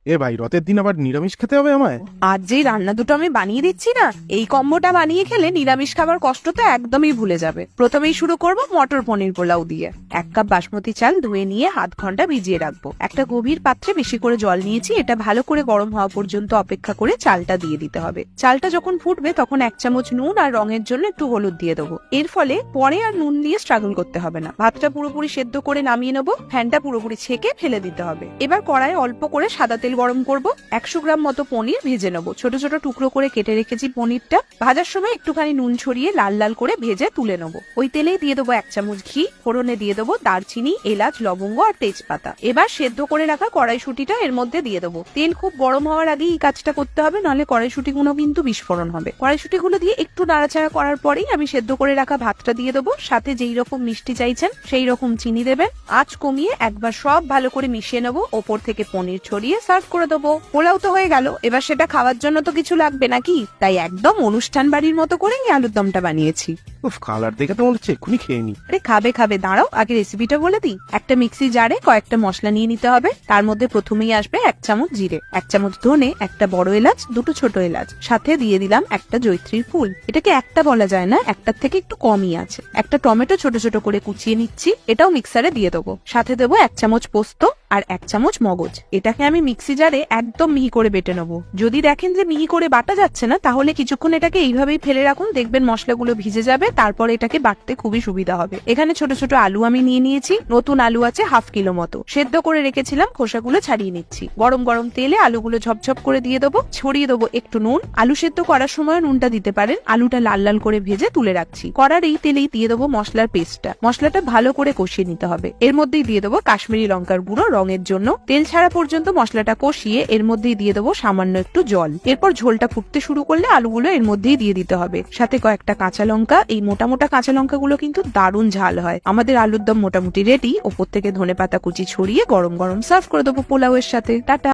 এ ভাই, রথের দিন আবার নিরামিষ খেতে হবে আমায়? আজ যেই রান্না দুটো আমি বানিয়ে দিচ্ছি না, এই কম্বোটা বানিয়ে খেলে নিরামিষ খাবার কষ্ট তো একদমই ভুলে যাবে। প্রথমেই শুরু করব মটর পনির পোলাও দিয়ে। 1 কাপ বাসমতি চাল ধুয়ে নিয়ে আধ ঘন্টা ভিজিয়ে রাখবো। একটা গভীর পাত্রে বেশি করে জল নিয়েছি, এটা ভালো করে গরম হওয়া পর্যন্ত অপেক্ষা করে চালটা দিয়ে দিতে হবে। চালটা যখন ফুটবে তখন 1 চামচ নুন আর রঙের জন্য একটু হলুদ দিয়ে দেবো। এর ফলে পরে আর নুন নিয়ে স্ট্রাগল করতে হবে না। ভাতটা পুরোপুরি সেদ্ধ করে নামিয়ে নেবো, ফ্যানটা পুরোপুরি ছেঁকে ফেলে দিতে হবে। এবার কড়াইয়ে অল্প করে সাদা তেল গরম করব। 100 গ্রাম মতো পনির ভেজে নেবো। ছোট ছোট টুকরো করে কেটে রেখেছি পনিরটা। ভাজার সময় একটুখানি নুন ছড়িয়ে লাল লাল করে ভেজে তুলে নেবো। ওই তেলেই দিয়ে দেবো 1 চামচ ঘি, ফোড়নে দিয়ে দেবো দারচিনি, এলাচ, লবঙ্গ আর তেজপাতা। এবার সেদ্ধ করে রাখা কড়াইশুঁটিটা এর মধ্যে দিয়ে দেবো। তেল খুব গরম হওয়ার আগেই এই কাজটা করতে হবে, নাহলে কড়াইশুঁটিগুলো কিন্তু বিস্ফোরণ হবে। কড়াইশুঁটিগুলো দিয়ে একটু নাড়াচাড়া করার পরেই আমি সেদ্ধ করে রাখা ভাতটা দিয়ে দেবো। সাথে যেই রকম মিষ্টি চাইছেন সেই রকম চিনি দেবেন। আঁচ কমিয়ে একবার সব ভালো করে মিশিয়ে নেবো। ওপর থেকে পনির ছড়িয়ে সার্ভ করে দেবো। পোলাও তো হয়ে গেল, এবার সেটা খাওয়ার জন্য তো কিছু লাগবে নাকি, তাই একদম অনুষ্ঠান বাড়ির মতো করে এই আলুর দমটা বানিয়েছি। উফ, কালার দেখে তো মনে হচ্ছে এক্ষুনি খেয়ে নি। আরে খাবে খাবে, দাঁড়াও আগে রেসিপিটা বলে দিই। একটা মিক্সি জারে কয়েকটা মশলা নিয়ে নিতে হবে। তার মধ্যে প্রথমেই আসবে 1 চামচ জিরে, 1 চামচ ধনে, একটা বড় এলাচ, দুটো ছোট এলাচ, সাথে দিয়ে দিলাম একটা জয়িত্রীর ফুল। এটাকে একটা বলা যায় না, একটার থেকে একটু কমই আছে। একটা টমেটো ছোট ছোট করে কুচিয়ে নিচ্ছি, এটাও মিক্সারে দিয়ে দেবো। সাথে দেবো 1 চামচ পোস্ত আর 1 চামচ মগজ। এটাকে আমি মিক্সি জারে একদম মিহি করে বেটে নেবো। যদি দেখেন যে মিহি করে বাটা যাচ্ছে না, তাহলে কিছুক্ষণ এটাকে এইভাবেই ফেলে রাখুন, দেখবেন মশলাগুলো ভিজে যাবে। তারপর এটাকে বাটতে খুবই সুবিধা হবে। এখানে ছোট ছোট আলু আমি নিয়ে নিয়েছি। নতুন আলু আছে ½ কিলো মতো, সেদ্ধ করে রেখেছিলাম, খোসাগুলো ছাড়িয়ে নিচ্ছি। গরম গরম তেলে আলুগুলো ঝপঝপ করে দিয়ে দেবো। ছড়িয়ে দেবো একটু নুন। আলু সেদ্ধ করার সময় নুনটা দিতে পারেন। আলুটা লাল লাল করে ভেজে তুলে রাখছি। কড়ার এই তেলেই দিয়ে দেবো মশলার পেস্টটা। মশলাটা ভালো করে কষিয়ে নিতে হবে। এর মধ্যেই দিয়ে দেবো কাশ্মীরি লঙ্কার গুঁড়ো রঙের জন্য। তেল ছাড়া পর্যন্ত মশলাটা কষিয়ে এর মধ্যেই দিয়ে দেবো সামান্য একটু জল। এরপর ঝোলটা ফুটতে শুরু করলে আলুগুলো এর মধ্যেই দিয়ে দিতে হবে। সাথে কয়েকটা কাঁচা লঙ্কা। এই মোটা মোটা কাঁচা লঙ্কাগুলো কিন্তু দারুণ ঝাল হয়। আমাদের আলুর দম মোটামুটি রেডি। ওপর থেকে ধনেপাতা কুচি ছড়িয়ে গরম গরম সার্ভ করে দেবো পোলাওয়ের সাথে। টাটা।